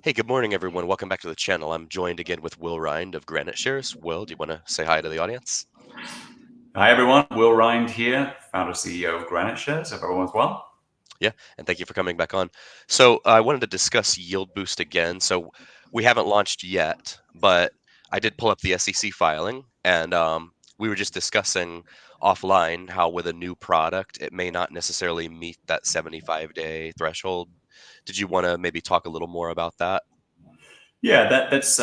Hey, good morning, everyone. Welcome back to the channel. I'm joined again with Will Rhind of Granite Shares. Will, do you want to say hi to the audience? Hi everyone, Will Rhind here, founder CEO of Granite Shares. Hope everyone's well. Yeah, and thank you for coming back on. So I wanted to discuss YieldBoost again. So we haven't launched yet, but I did pull up the SEC filing, and we were just discussing offline how with a new product, it may not necessarily meet that 75-day threshold. Did you want to maybe talk a little more about that? Yeah, that's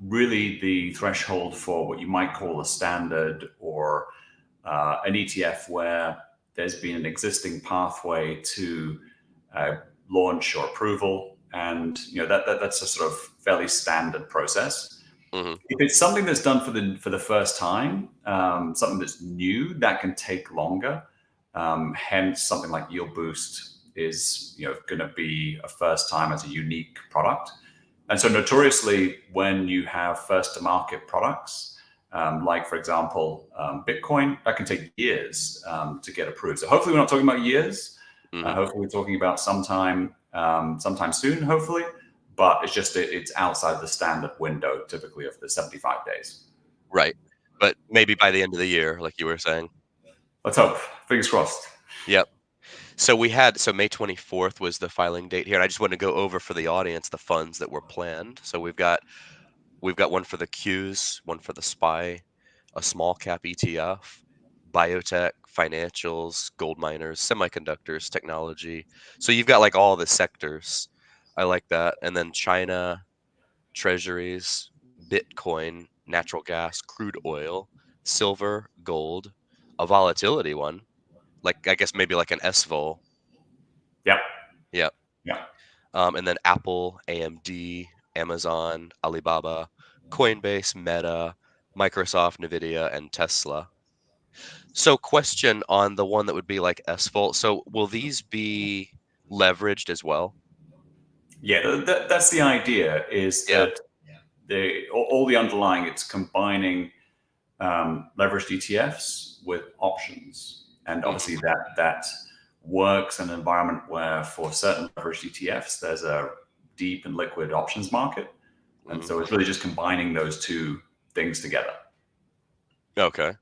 really the threshold for what you might call a standard or an ETF where there's been an existing pathway to uh, launch or approval, and that's a sort of fairly standard process. Hmm. If it's something that's done for the first time, something that's new, that can take longer. Hence, something like Yield Boost is going to be a first time as a unique product. And so, notoriously, when you have first to market products, like for example Bitcoin, that can take years to get approved. So hopefully, we're not talking about years. Hmm. Hopefully, we're talking about sometime soon. Hopefully, but it's outside the standard window, typically of the 75 days. Right. But maybe by the end of the year, like you were saying. Let's hope. Fingers crossed. Yep. So May 24th was the filing date here, and I just want to go over for the audience the funds that were planned. So we've got one for the Qs, one for the SPY, a small cap ETF, biotech, financials, gold miners, semiconductors, technology. So you've got like all the sectors. I like that. And then China, treasuries, Bitcoin, natural gas, crude oil, silver, gold, a volatility one, like I guess maybe like an SVOL. Yep. Yep. Yeah. And then Apple, AMD, Amazon, Alibaba, Coinbase, Meta, Microsoft, Nvidia, and Tesla. So, question on the one that would be like SVOL. So, will these be leveraged as well? Yeah. That's the idea. Is Yeah. that all the underlying, it's combining leveraged ETFs with options, and Hmm. obviously that works in an environment where for certain leveraged ETFs there's a deep and liquid options market, and Hmm. so it's really just combining those two things together. Okay.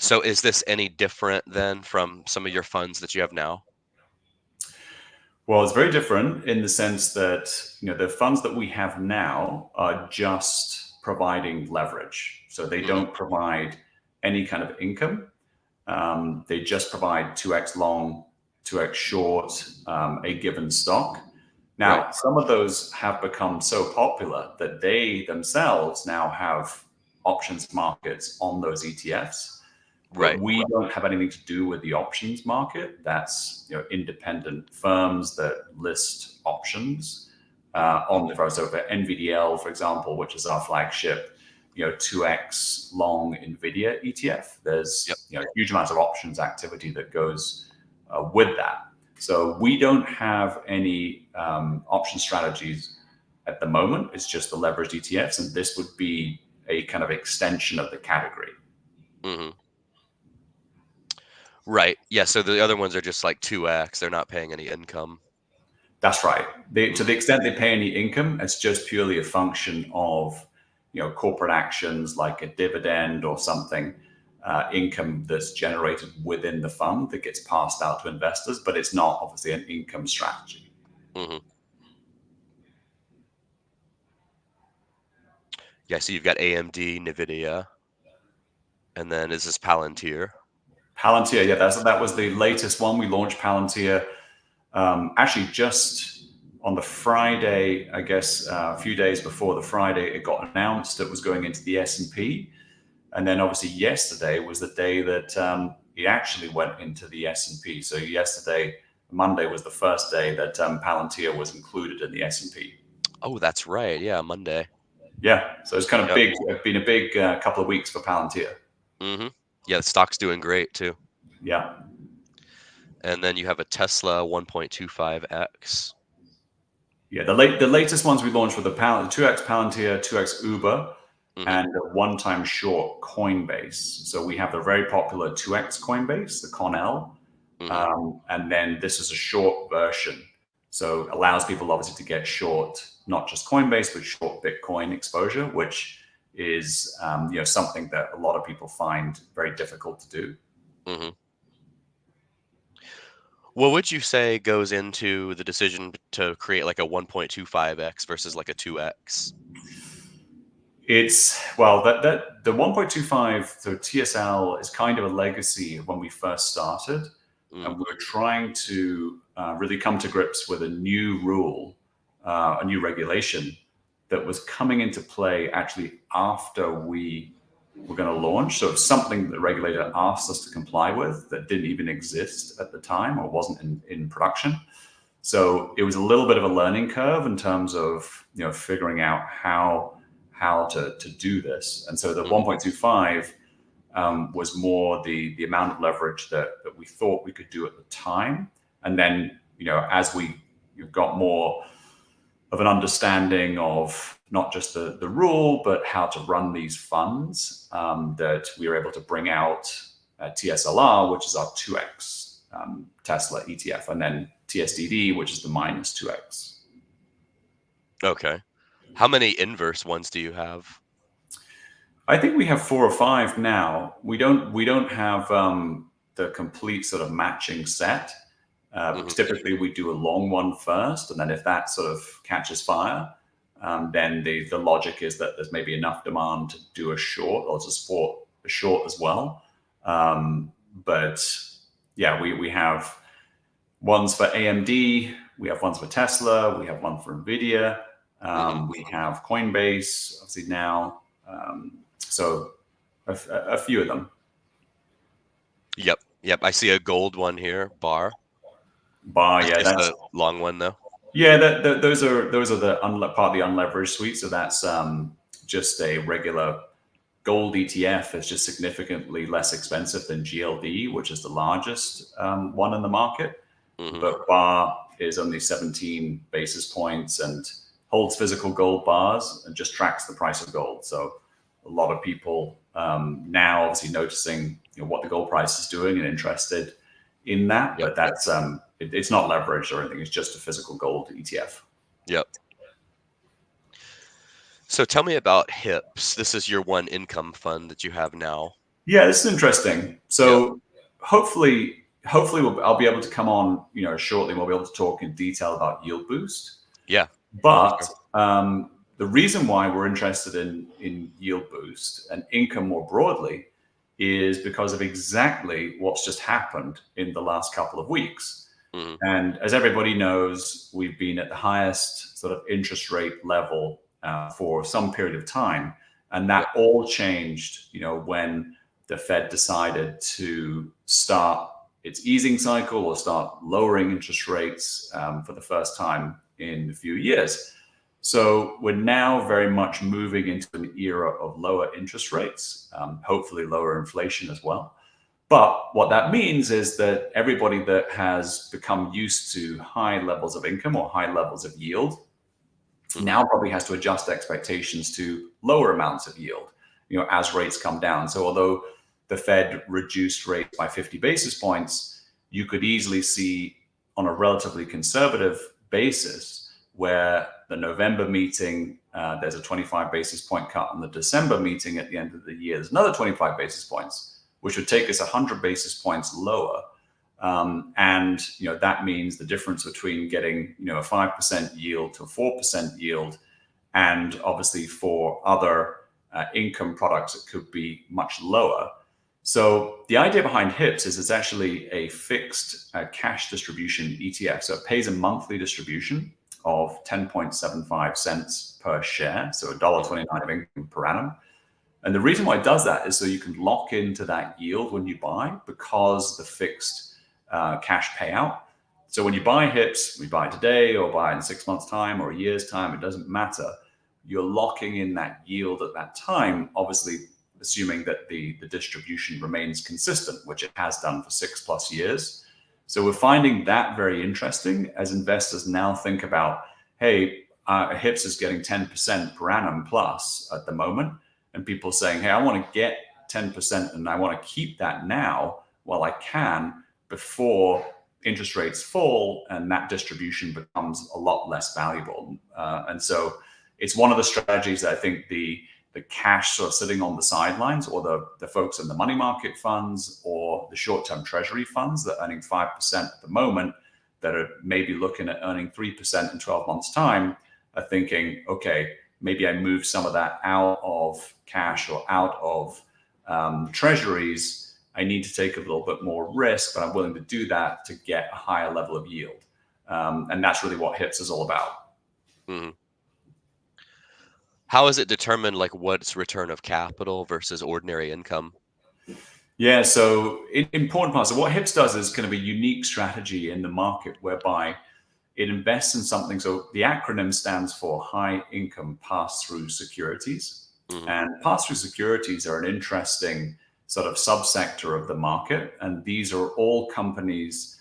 So, is this any different than from some of your funds that you have now? Well, it's very different in the sense that the funds that we have now are just providing leverage, so they Hmm. don't provide any kind of income. They just provide 2x long, 2x short, a given stock. Right. Now, some of those have become so popular that they themselves now have options markets on those ETFs. But Right. we don't have anything to do with the options market. That's independent firms that list options on the firm. So for NVDL, for example, which is our flagship, 2x long NVIDIA ETF, Yep. there's huge amounts of options activity that goes with that. So we don't have any option strategies at the moment. It's just the leveraged ETFs, and this would be a kind of extension of the category. Hmm. Right. Yeah. So the other ones are just like 2x. They're not paying any income. That's right. To the Hmm. extent they pay any income, it's just purely a function of corporate actions like a dividend or something, income that's generated within the fund that gets passed out to investors, but it's not obviously an income strategy. Hmm. Yeah. So you've got AMD, Nvidia, and then is this Palantir? Palantir, yeah, that was the latest one. We launched Palantir actually just on the Friday, I guess, a few days before the Friday it got announced it was going into the S&P. And then obviously yesterday was the day that it actually went into the S&P. So yesterday, Monday, was the first day that Palantir was included in the S&P. Oh, that's right. Yeah, Monday. Yeah, so it's kind of Yep. big. It's been a big couple of weeks for Palantir. Hmm. Yeah, the stock's doing great too. Yeah, And then you have a Tesla 1.25x. yeah. The latest ones we launched were the 2x Palantir, 2x Uber, Hmm. and a one-time short Coinbase. So we have the very popular 2x Coinbase, the Conel, Hmm. and then this is a short version So it allows people obviously to get short, not just Coinbase, but short Bitcoin exposure, which is something that a lot of people find very difficult to do. Hmm. What would you say goes into the decision to create like a 1.25x versus like a 2x? It's well that the 1.25, so TSL is kind of a legacy of when we first started, and Mm, we were trying to really come to grips with a new rule, a new regulation that was coming into play actually after we were going to launch. So it's something that the regulator asked us to comply with that didn't even exist at the time or wasn't in production. So it was a little bit of a learning curve in terms of figuring out how to do this. And so the mm, 1.25 was more the amount of leverage that we thought we could do at the time. And then as we got more of an understanding of not just the rule, but how to run these funds, that we were able to bring out TSLR, which is our 2x Tesla ETF, and then TSDD, which is the minus 2x. okay. How many inverse ones do you have? I think we have 4 or 5 now. We don't have the complete sort of matching set, because Hmm. typically we do a long one first, and then if that sort of catches fire, then the logic is that there's maybe enough demand to do a short or to support a short as well. Um, but yeah, we have ones for AMD, we have ones for Tesla, we have one for Nvidia, Hmm. we have Coinbase, obviously now. So a few of them. Yep. Yep. I see a gold one here, bar. Bar, It's yeah, just that's a long one though. yeah. Those are the part of the unleveraged suite. So that's just a regular gold ETF. Is just significantly less expensive than GLD, which is the largest one in the market. Hmm. But bar is only 17 basis points and holds physical gold bars and just tracks the price of gold. So a lot of people now obviously noticing what the gold price is doing and interested in that, Yep. but that's it's not leveraged or anything. It's just a physical gold ETF. Yep. So tell me about HIPS. This is your one income fund that you have now. Yeah, this is interesting. Yep. So hopefully I'll be able to come on shortly. We'll be able to talk in detail about YieldBoost. Yeah, for But sure. the reason why we're interested in YieldBoost and income more broadly is because of exactly what's just happened in the last couple of weeks. Hmm. And as everybody knows, we've been at the highest sort of interest rate level for some period of time, and Yep. that all changed, when the Fed decided to start its easing cycle or start lowering interest rates for the first time in a few years. So we're now very much moving into an era of lower interest rates, hopefully lower inflation as well. But what that means is that everybody that has become used to high levels of income or high levels of yield Hmm. now probably has to adjust expectations to lower amounts of yield, as rates come down. So although the Fed reduced rates by 50 basis points, you could easily see on a relatively conservative basis where the November meeting, there's a 25 basis point cut, on the December meeting at the end of the year, there's another 25 basis points, which would take us 100 basis points lower. And that means the difference between getting a 5% yield to a 4% yield, and obviously for other income products it could be much lower. So the idea behind HIPS is it's actually a fixed cash distribution ETF. So it pays a monthly distribution of 10.75 cents per share, so $1.29 of income per annum. And the reason why it does that is so you can lock into that yield when you buy, because the fixed cash payout. So when you buy HIPS, we buy today or buy in 6 months' time or a year's time, it doesn't matter. You're locking in that yield at that time, obviously assuming that the distribution remains consistent, which it has done for 6+ years. So we're finding that very interesting as investors now think about, hey, HIPS is getting 10% per annum plus at the moment. And people saying, hey, I want to get 10% and I want to keep that now while I can, before interest rates fall and that distribution becomes a lot less valuable. And so it's one of the strategies that I think the cash sort of sitting on the sidelines, or the folks in the money market funds or the short-term treasury funds that are earning 5% at the moment, that are maybe looking at earning 3% in 12 months time, are thinking, okay, maybe I move some of that out of cash or out of treasuries. I need to take a little bit more risk, but I'm willing to do that to get a higher level of yield. And that's really what HIPS is all about. Mhm. How is it determined, like, what's return of capital versus ordinary income? Yeah, so important part. So what HIPS does is kind of a unique strategy in the market whereby it invests in something. So the acronym stands for High Income Pass-Through Securities. Mhm, And pass-through securities are an interesting sort of subsector of the market. And these are all companies,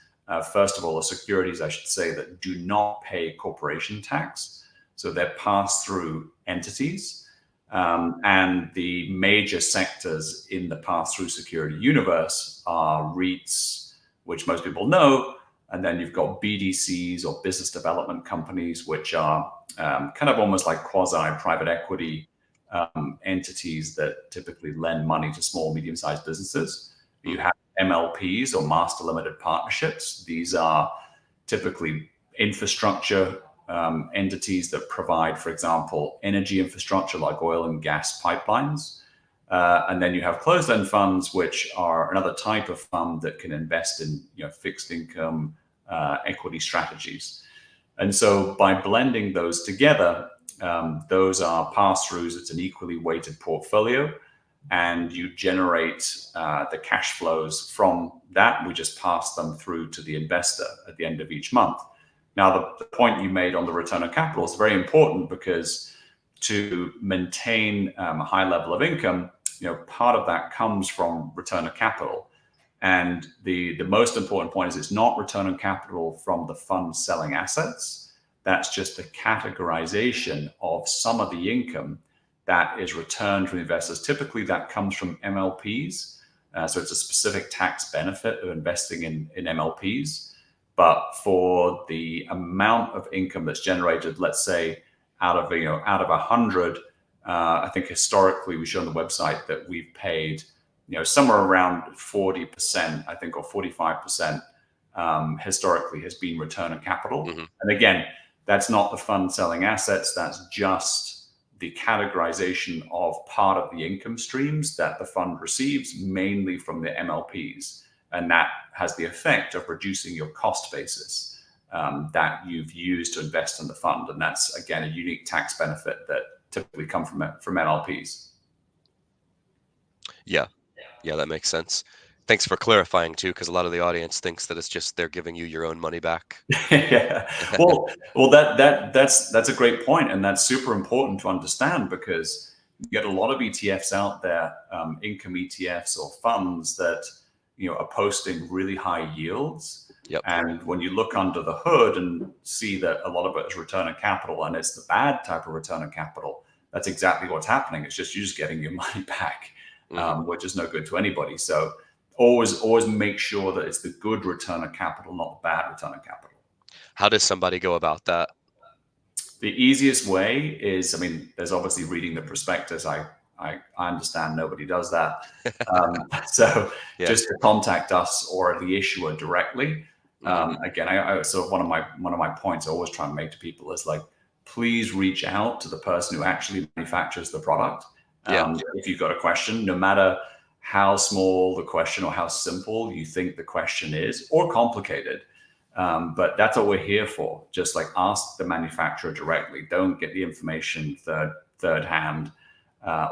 first of all, are securities, I should say, that do not pay corporation tax. So they're pass-through entities. And the major sectors in the pass-through security universe are REITs, which most people know, and then you've got BDCs or business development companies, which are kind of almost like quasi-private equity entities that typically lend money to small, medium-sized businesses. You mhm, have MLPs or master limited partnerships. These are typically infrastructure entities that provide, for example, energy infrastructure like oil and gas pipelines. And then you have closed-end funds, which are another type of fund that can invest in fixed income equity strategies. And so by blending those together, those are pass-throughs. It's an equally weighted portfolio, and you generate the cash flows from that. We just pass them through to the investor at the end of each month. Now, the point you made on the return on capital is very important, because to maintain a high level of income, part of that comes from return of capital. And the most important point is it's not return on capital from the fund selling assets. That's just the categorization of some of the income that is returned from investors. Typically, that comes from MLPs. So it's a specific tax benefit of investing in MLPs. But for the amount of income that's generated, let's say out of 100, I think historically we show on the website that we've paid somewhere around 40%, I think, or 45% historically has been return on capital. mhm, And again, that's not the fund selling assets. That's just the categorization of part of the income streams that the fund receives, mainly from the MLPs. And that has the effect of reducing your cost basis that you've used to invest in the fund. And that's, again, a unique tax benefit that typically come from MLPs. yeah. Yeah, that makes sense. Thanks for clarifying too, because a lot of the audience thinks that it's just they're giving you your own money back. Yeah. Well, that's a great point, and that's super important to understand, because you get a lot of ETFs out there, income ETFs or funds that are posting really high yields. Yep. And when you look under the hood and see that a lot of it is return on capital, and it's the bad type of return on capital, that's exactly what's happening. It's just you're just getting your money back, Mhm. which is no good to anybody. So always make sure that it's the good return on capital, not the bad return on capital. How does somebody go about that? The easiest way is, I mean, there's obviously reading the prospectus. I understand nobody does that. So Yeah. just to contact us or the issuer directly. Mhm. Again, I sort of one of my points I always try and make to people is like, please reach out to the person who actually manufactures the product. Yeah. If you've got a question, no matter how small the question or how simple you think the question is, or complicated, but that's what we're here for. Just like ask the manufacturer directly. Don't get the information third hand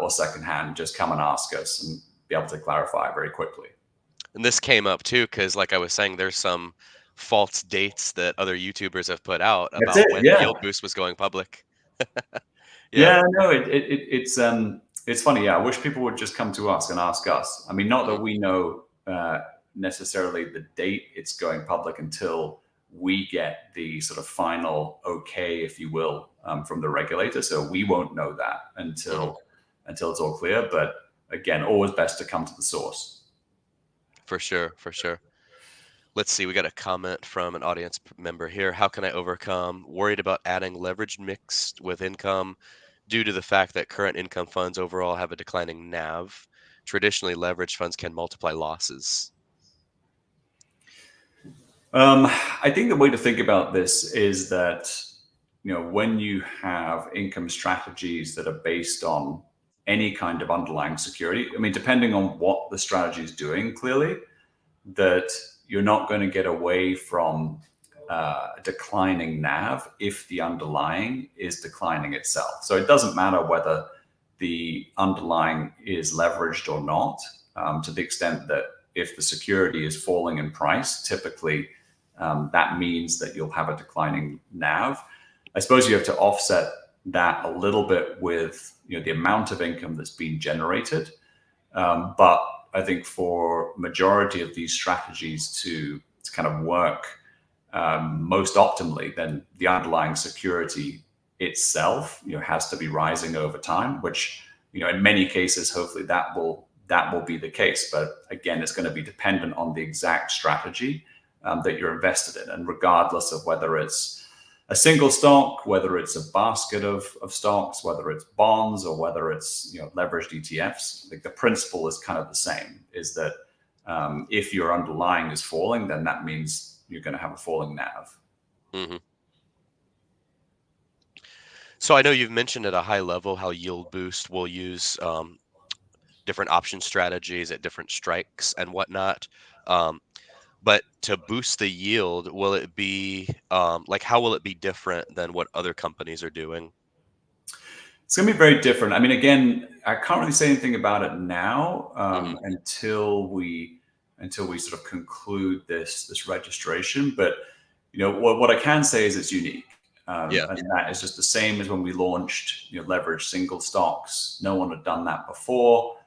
or second hand. Just come and ask us and be able to clarify very quickly. And this came up too, because like I was saying, there's some false dates that other YouTubers have put out That's it. about when Yeah. YieldBoost was going public. Yeah. Yeah. No, it's funny. Yeah. I wish people would just come to us and ask us. I mean, not that Mhm. we know necessarily the date it's going public until we get the sort of final okay, if you will, from the regulator. So we won't know that Mhm. until it's all clear. But again, always best to come to the source. For sure. For sure. Let's see, we got a comment from an audience member here. How can I overcome worried about adding leverage mixed with income due to the fact that current income funds overall have a declining NAV? Traditionally, leveraged funds can multiply losses. I think the way to think about this is that, when you have income strategies that are based on any kind of underlying security, I mean, depending on what the strategy is doing, clearly, that you're not going to get away from declining NAV if the underlying is declining itself. So it doesn't matter whether the underlying is leveraged or not, to the extent that if the security is falling in price, typically that means that you'll have a declining NAV. I suppose you have to offset that a little bit with the amount of income that's being generated. But I think for majority of these strategies to kind of work most optimally, then the underlying security itself has to be rising over time, which in many cases hopefully that will be the case. But again, it's going to be dependent on the exact strategy that you're invested in, and regardless of whether it's a single stock, whether it's a basket of stocks, whether it's bonds, or whether it's leveraged ETFs, like the principle is kind of the same, is that if your underlying is falling, then that means you're going to have a falling NAV. Mm-hmm. So I know you've mentioned at a high level how YieldBoost will use different option strategies at different strikes and whatnot. But to boost the yield, will it be like how will it be different than what other companies are doing? It's going to be very different. I mean, again, I can't really say anything about it now Mm-hmm. until we sort of conclude this registration. But what I can say is it's unique, Yeah. and that is just the same as when we launched leveraged single stocks. No one had done that before.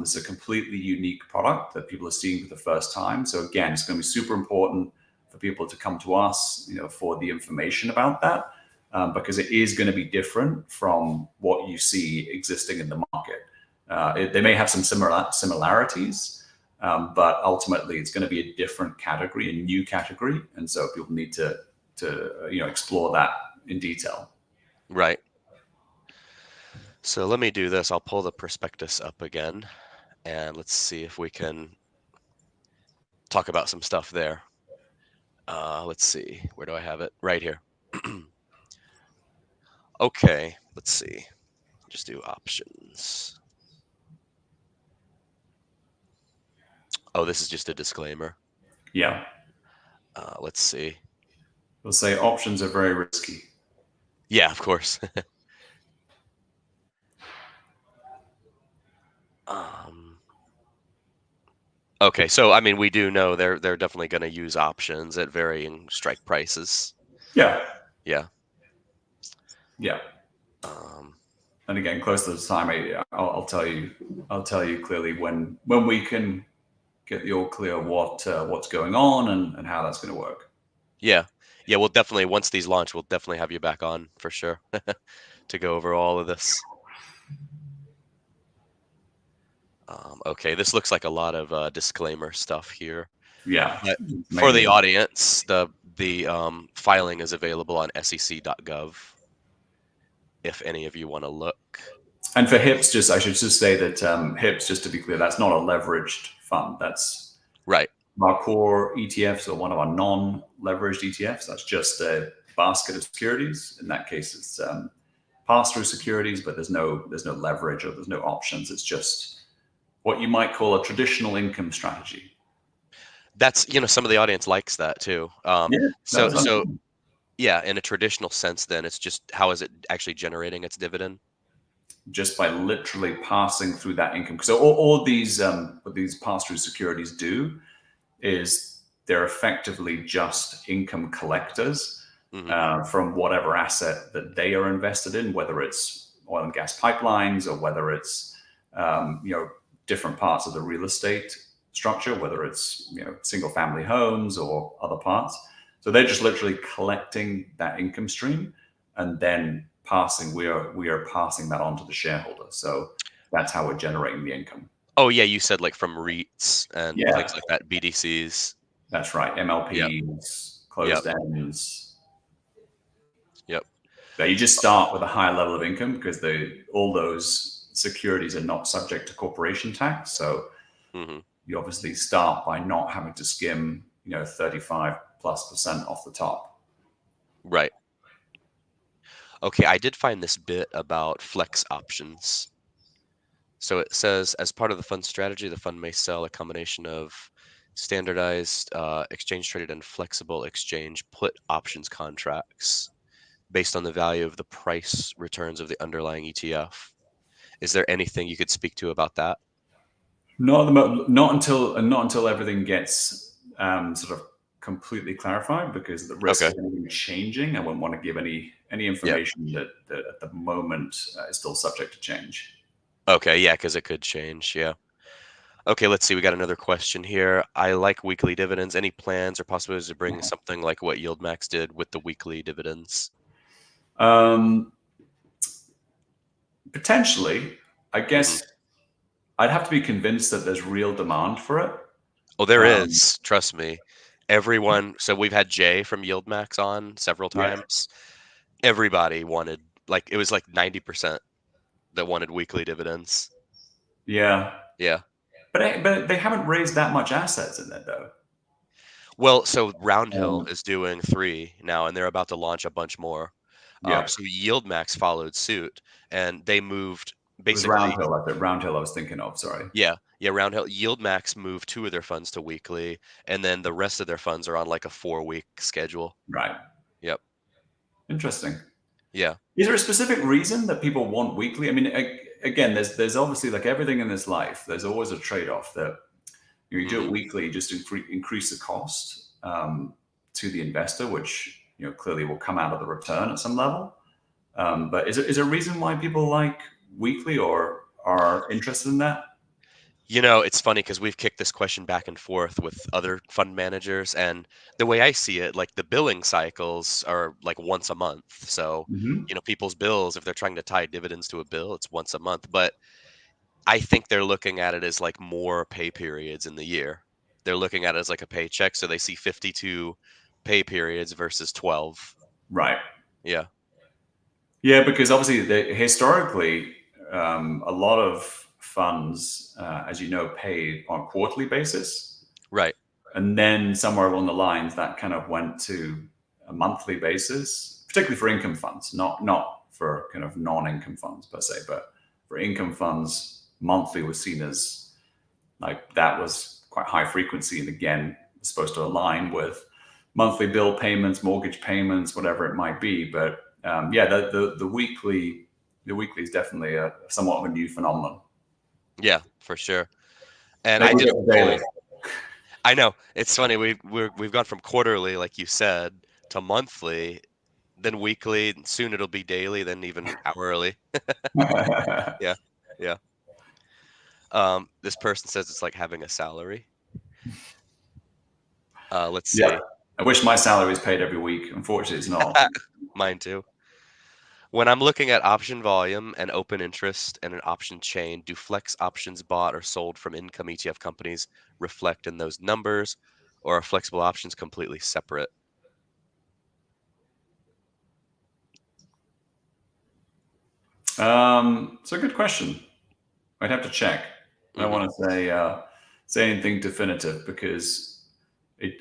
It's a completely unique product that people are seeing for the first time. So again, it's going to be super important for people to come to us, for the information about that. Because it is going to be different from what you see existing in the market. They may have some similarities, but ultimately it's going to be a different category, a new category, and so people need to explore that in detail. Right. So let me do this. I'll pull the prospectus up again, and let's see if we can talk about some stuff there. Let's see. Where do I have it? Right here. Okay. Let's see. Just do options. Oh, this is just a disclaimer. Yeah, Let's see. we'll say options are very risky. Yeah, of course. um, okay, so I mean, we do know they're definitely going to use options at varying strike prices. Yeah, Yeah. yeah. Um, And again, close to the time, I'll tell you clearly when we can get the all clear what's going on and how that's going to work. yeah. Yeah, we'll definitely once these launch, we'll definitely have you back on for sure to go over all of this. Okay, this looks like a lot of disclaimer stuff here. Yeah, But for the mainly. audience, the filing is available on sec.gov if any of you want to look. And for HIPS, I should just say that HIPS, just to be clear, that's not a leveraged fund. That's Right. our core ETFs or one of our non-leveraged ETFs. That's just a basket of securities. In that case, it's pass-through securities, but there's no leverage or there's no options. It's just what you might call a traditional income strategy. That's some of the audience likes that too. Yeah, So that's so yeah, in a traditional sense, then it's just how is it actually generating its dividend? just by literally passing through that income. So all these what these pass-through securities do is they're effectively just income collectors Hmm. from whatever asset that they are invested in, whether it's oil and gas pipelines or whether it's different parts of the real estate structure, whether it's single family homes or other parts. So they're just literally collecting that income stream and then we are passing that on to the shareholder. So that's how we're generating the income. Oh yeah, you said like from REITs and Yeah, things like that, BDCs. That's right. Yep. MLPs, Yep. closed ends. Yep. That you just start with a higher level of income because all those securities are not subject to corporation tax. So Hmm. you obviously start by not having to skim, 35+% off the top. Right. Okay, I did find this bit about flex options. So it says, as part of the fund strategy, the fund may sell a combination of standardized, exchange traded, and flexible exchange put options contracts based on the value of the price returns of the underlying ETF. Is there anything you could speak to about that? Not until everything gets sort of completely clarified, because the risk Okay. of anything changing, I wouldn't want to give any Yeah. information that at the moment is still subject to change. Okay. Yeah, because it could change. Yeah. Okay, let's see. We got another question here. I like weekly dividends. Any plans or possibilities to bring something like what YieldMax did with the weekly dividends? Um, Potentially, I Hmm. guess I'd have to be convinced that there's real demand for it. Oh, there Um, is. Trust me. Everyone. So we've had Jay from YieldMax on several yeah, times. Everybody wanted, like, it was like 90% that wanted weekly dividends. yeah, Yeah. but they haven't raised that much assets in it though. Well, so Roundhill Um, is doing 3 now, and they're about to launch a bunch more. yeah, So YieldMax followed suit, and they moved it was basically. Roundhill. Roundhill I was thinking of. Sorry. Yeah, Roundhill YieldMax moved 2 of their funds to weekly, and then the rest of their funds are on, like, a 4-week schedule. Right. Yep. Interesting. Yeah. Is there a specific reason that people want weekly? I mean, again, there's obviously, like everything in this life, there's always a trade off that you do Mhm. it weekly, you just increase the cost to the investor, which clearly will come out of the return at some level. But is there a reason why people like weekly or are interested in that? It's funny because 'cause we've kicked this question back and forth with other fund managers, and the way I see it, like, the billing cycles are, like, once a month. So, Hmm. people's bills, if they're trying to tie dividends to a bill, it's once a month, but I think they're looking at it as, like, more pay periods in the year. They're looking at it as like a paycheck, so they see 52 pay periods versus 12. Right. Yeah. Yeah, because obviously, historically, a lot of funds, as you know, pay on a quarterly basis. Right. And then somewhere along the lines, that kind of went to a monthly basis, particularly for income funds, not for kind of non-income funds per se, but for income funds, monthly was seen as like that was quite high frequency, and again, supposed to align with monthly bill payments, mortgage payments, whatever it might be. But yeah, the weekly is definitely a somewhat of a new phenomenon. Yeah, for sure. And Maybe I we'll did get a to daily. poll. I know, it's funny, we've gone from quarterly, like you said, to monthly, then weekly, and soon it'll be daily, then even hourly. Yeah. Yeah. This person says it's like having a salary. Let's Yeah, see. I wish my salary was paid every week. Unfortunately, it's not. Mine too. When I'm looking at option volume and open interest and an option chain, do flex options bought or sold from income ETF companies reflect in those numbers, or are flexible options completely separate? It's a good question. I'd have to check. I don't Hmm. want to say anything definitive because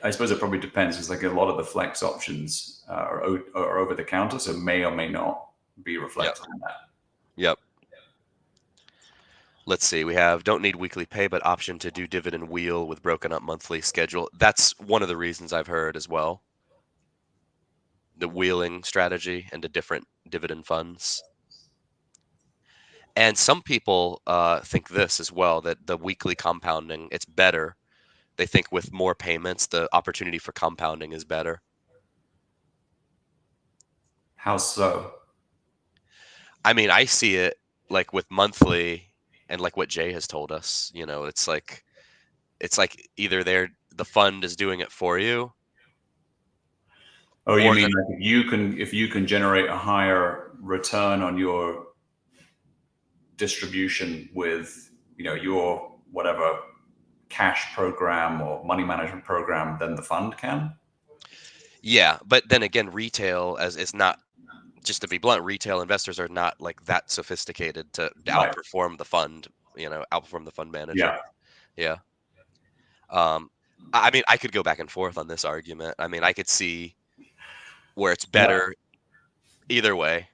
I suppose it probably depends. It's like a lot of the flex options are over the counter, so may or may not be Yep. reflected in that. Yep. Let's see. We have don't need weekly pay, but option to do dividend wheel with broken up monthly schedule. That's one of the reasons I've heard as well. The wheeling strategy into different dividend funds. And some people think this as well, that the weekly compounding, it's better. They think with more payments, the opportunity for compounding is better. How so? I mean, I see it like with monthly and like what Jay has told us, it's like either the fund is doing it for you Oh, you or mean that. like if you can generate a higher return on your distribution with your whatever cash program or money management program than the fund can. Yeah, but then again, retail as is not, just to be blunt, retail investors are not like that sophisticated to Right. outperform the fund, outperform the fund manager. Yeah. Yeah. Um, I mean, I could go back and forth on this argument. I mean, I could see where it's Yeah. better either way.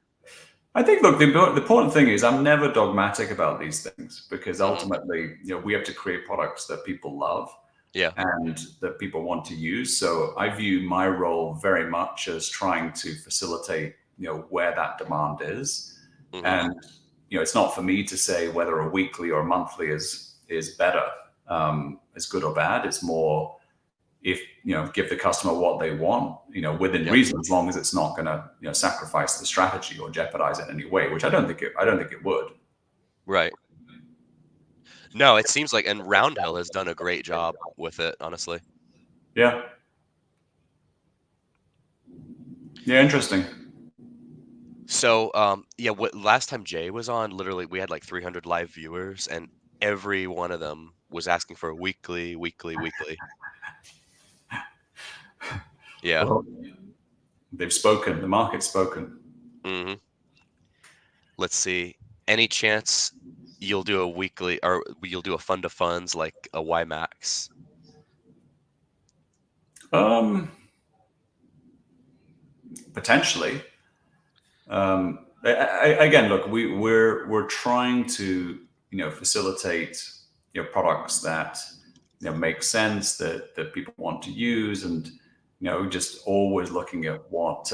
I think, look, the important thing is I'm never dogmatic about these things because Hmm. ultimately, we have to create products that people love Yeah. and that people want to use. So I view my role very much as trying to facilitate, where that demand is. Hmm. And, it's not for me to say whether a weekly or monthly is better, is good or bad. It's more if, give the customer what they want, within Yeah. reason, as long as it's not going to, sacrifice the strategy or jeopardize it in any way, which I don't think it would. Right. No, it seems like, and Roundhill has done a great job with it, honestly. Yeah. Yeah. Interesting. So, yeah, what last time Jay was on, literally we had like 300 live viewers, and every one of them was asking for a weekly, weekly, weekly. Yeah. Well, they've spoken. The market's spoken. Hmm. Let's see. Any chance you'll do a weekly, or you'll do a fund of funds like a YMAX? Um, Potentially. Again, look, we're trying to facilitate products that make sense that people want to use, and just always looking at what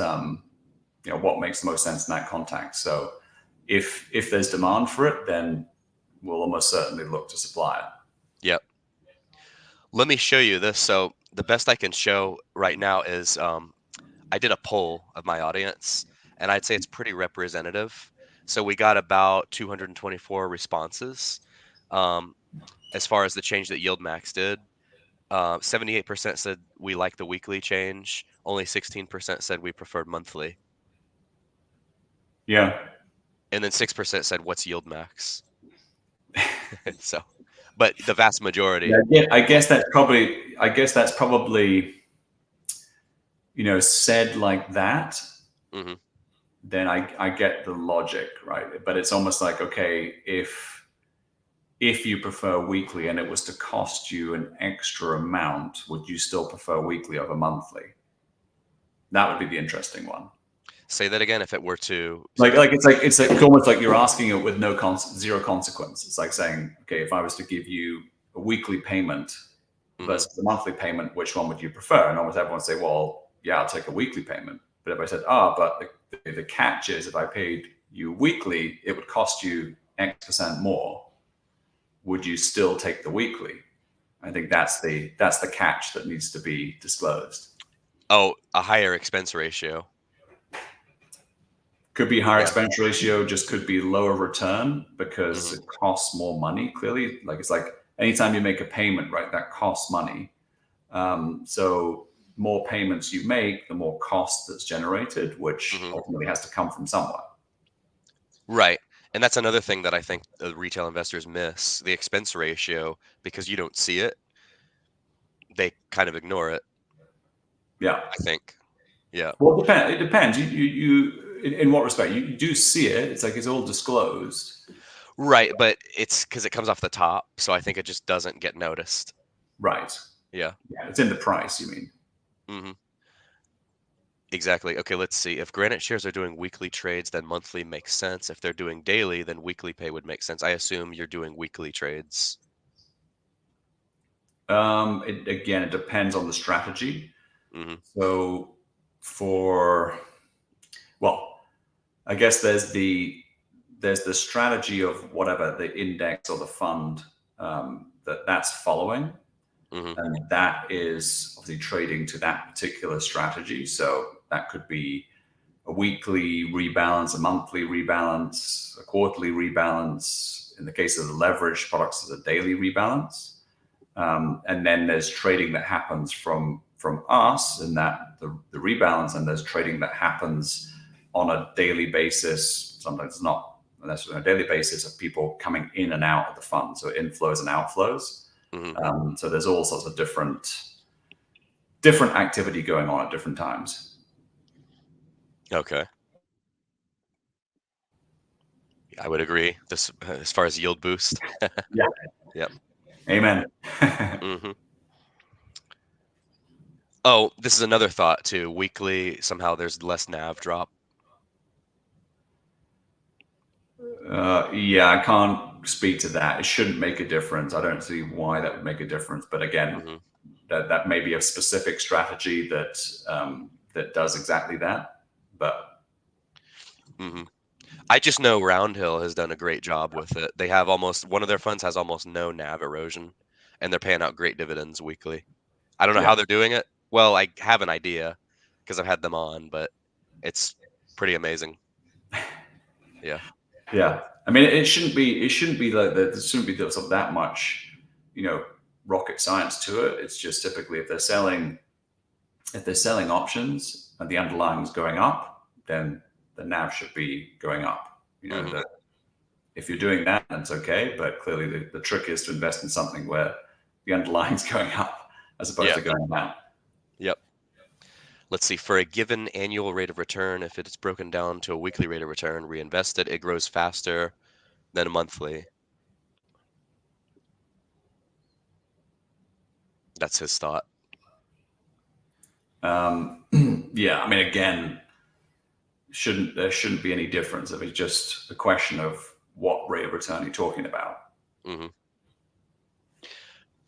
makes the most sense in that context. So if there's demand for it, then we'll almost certainly look to supply it. Yep. Let me show you this. So the best I can show right now is I did a poll of my audience, and I'd say it's pretty representative. So we got about 224 responses. Um, as far as the change that YieldMax did, 78% said we like the weekly change. Only 16% said we preferred monthly, Yeah. and then 6% said what's YieldMax. So, but the vast majority. Yeah, I guess that's probably said like that, Hmm. then I get the logic, right? But it's almost like, okay, if you prefer weekly and it was to cost you an extra amount, would you still prefer weekly over monthly? That would be the interesting one. Say that again. If it were to say Like, that. like it's like almost like you're asking it with zero consequence. It's like saying, okay, if I was to give you a weekly payment Hmm. versus a monthly payment, which one would you prefer? And almost everyone would say, well, yeah, I'll take a weekly payment. But if I said, but the catch is if I paid you weekly, it would cost you X% more. Would you still take the weekly? I think that's the catch that needs to be disclosed. Oh, a higher expense ratio. Could be higher Yeah. expense ratio, just could be lower return because Hmm. it costs more money. Clearly, like it's like anytime you make a payment, right, that costs money. So more payments you make, the more cost that's generated, which Hmm. ultimately has to come from somewhere. Right. And that's another thing that I think the retail investors miss, the expense ratio, because you don't see it. They kind of ignore it, Yeah. I think. Yeah. Well, it depends. In what respect? You do see it. It's like it's all disclosed. Right, but it's because it comes off the top, so I think it just doesn't get noticed. Right. Yeah. Yeah. It's in the price, you mean? Hmm. Exactly. Okay, let's see. If Granite shares are doing weekly trades, then monthly makes sense. If they're doing daily, then weekly pay would make sense. I assume you're doing weekly trades. It depends on the strategy. Hmm. So for well, I guess there's the strategy of whatever the index or the fund that's following, Hmm. and that is obviously trading to that particular strategy. So that could be a weekly rebalance, a monthly rebalance, a quarterly rebalance. In the case of the leverage products, is a daily rebalance. And then there's trading that happens from us, and that the rebalance, and there's trading that happens on a daily basis. Sometimes not necessarily on a daily basis of people coming in and out of the fund, so inflows and outflows. So there's all sorts of different activity going on at different times. Okay. I would agree. This as far as yield boost. Yeah. Yep. Amen. hmm Oh, this is another thought too. Weekly, somehow there's less nav drop. Yeah, I can't speak to that. It shouldn't make a difference. I don't see why that would make a difference. But again, hmm that may be a specific strategy that that does exactly that. But hmm I just know Roundhill has done a great job with it. They have almost one of their funds has almost no nav erosion, and they're paying out great dividends weekly. I don't know yeah, how they're doing it. Well, I have an idea because I've had them on, but it's pretty amazing. Yeah. yeah. I mean, it shouldn't be. It shouldn't be like there shouldn't be sort of that much, you know, rocket science to it. It's just typically if they're selling options and the underlying is going up, then the NAV should be going up. hmm If you're doing that, that's okay. But clearly, the trick is to invest in something where the underlying is going up as opposed Yeah. to going down. Yep. Let's see. For a given annual rate of return, if it is broken down to a weekly rate of return, reinvested, it grows faster than a monthly. That's his thought. Yeah, I mean, again, there shouldn't be any difference if it's just a question of what rate of return you're talking about. hmm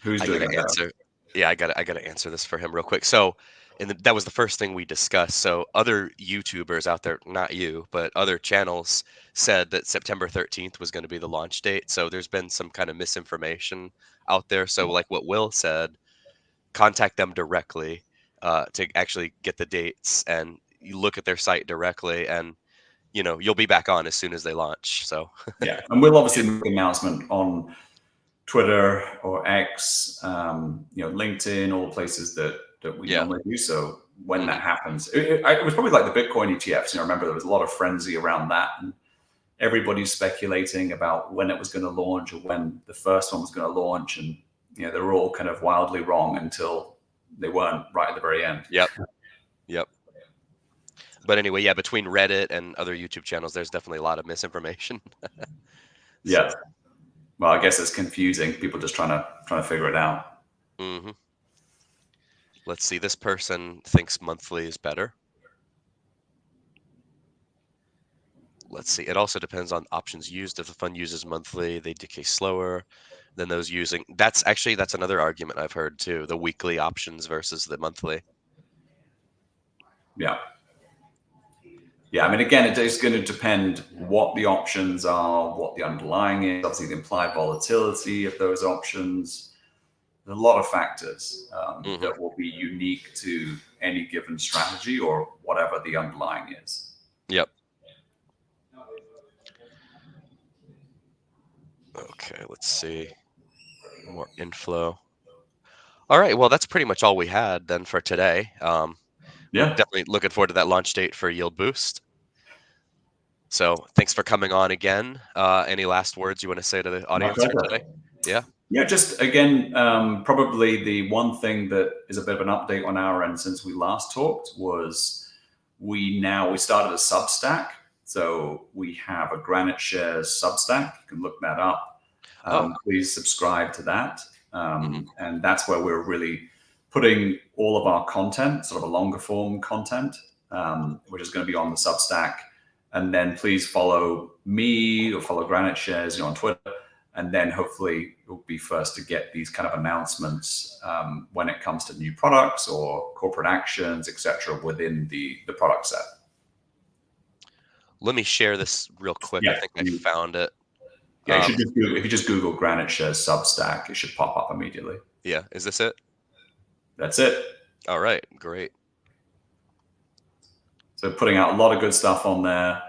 Who's I doing gotta it better? answer. Yeah, I gotta answer this for him real quick. So, and that was the first thing we discussed. So, other YouTubers out there, not you, but other channels said that September 13th was going to be the launch date. So, there's been some kind of misinformation out there. So, like what Will said, contact them directly to actually get the dates, and you look at their site directly, and you'll be back on as soon as they launch. So, Yeah, and we'll yeah, obviously make an announcement on Twitter or X, LinkedIn, all the places that we yeah, normally do. So when hmm that happens, it was probably like the Bitcoin ETFs. I remember there was a lot of frenzy around that, and everybody's speculating about when it was going to launch or when the first one was going to launch, and they were all kind of wildly wrong until they weren't right at the very end. yep, yep. But anyway, yeah, between Reddit and other YouTube channels, there's definitely a lot of misinformation. So, Yeah. Well, I guess it's confusing. People just trying to figure it out. hmm let's see. This person thinks monthly is better. Let's see. It also depends on options used. If the fund uses monthly, they decay slower than those using. That's another argument I've heard too. The weekly options versus the monthly. Yeah. Yeah, I mean, again, it is going to depend what the options are, what the underlying is, obviously the implied volatility of those options. There's a lot of factors hmm that will be unique to any given strategy or whatever the underlying is. Yep. Okay. Let's see. More inflow. All right. Well, that's pretty much all we had then for today. We're Yeah, definitely looking forward to that launch date for Yield Boost. So thanks for coming on again. Any last words you want to say to the my audience here pleasure. today? Yeah. Yeah, just again, probably the one thing that is a bit of an update on our end since we last talked was we started a Substack. So we have a Granite Shares Substack. You can look that up. Oh. Please subscribe to that. hmm And that's where we're really putting all of our content, sort of a longer form content, which is going to be on the Substack. And then please follow me or follow Granite Shares on Twitter. And then hopefully you'll be first to get these kind of announcements when it comes to new products or corporate actions, etc., within the product set. Let me share this real quick. I Yeah, think I found it. yeah. You Um, should just if you just Google Granite Shares Substack, it should pop up immediately. yeah. Is this it? That's it. All right. Great. So putting out a lot of good stuff on there.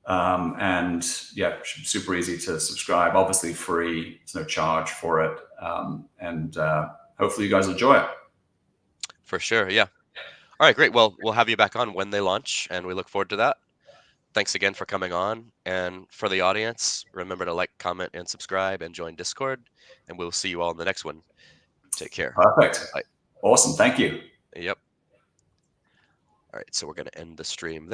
And yeah, super easy to subscribe. Obviously free. There's no charge for it. And hopefully you guys enjoy it. For sure. Yeah. All right. Great. Well, we'll have you back on when they launch, and we look forward to that. thanks again for coming on. And for the audience, remember to like, comment, and subscribe, and join Discord. And we'll see you all in the next one. Take care. Perfect. Bye. Awesome. Thank you. Yep. All right, so we're going to end the stream there.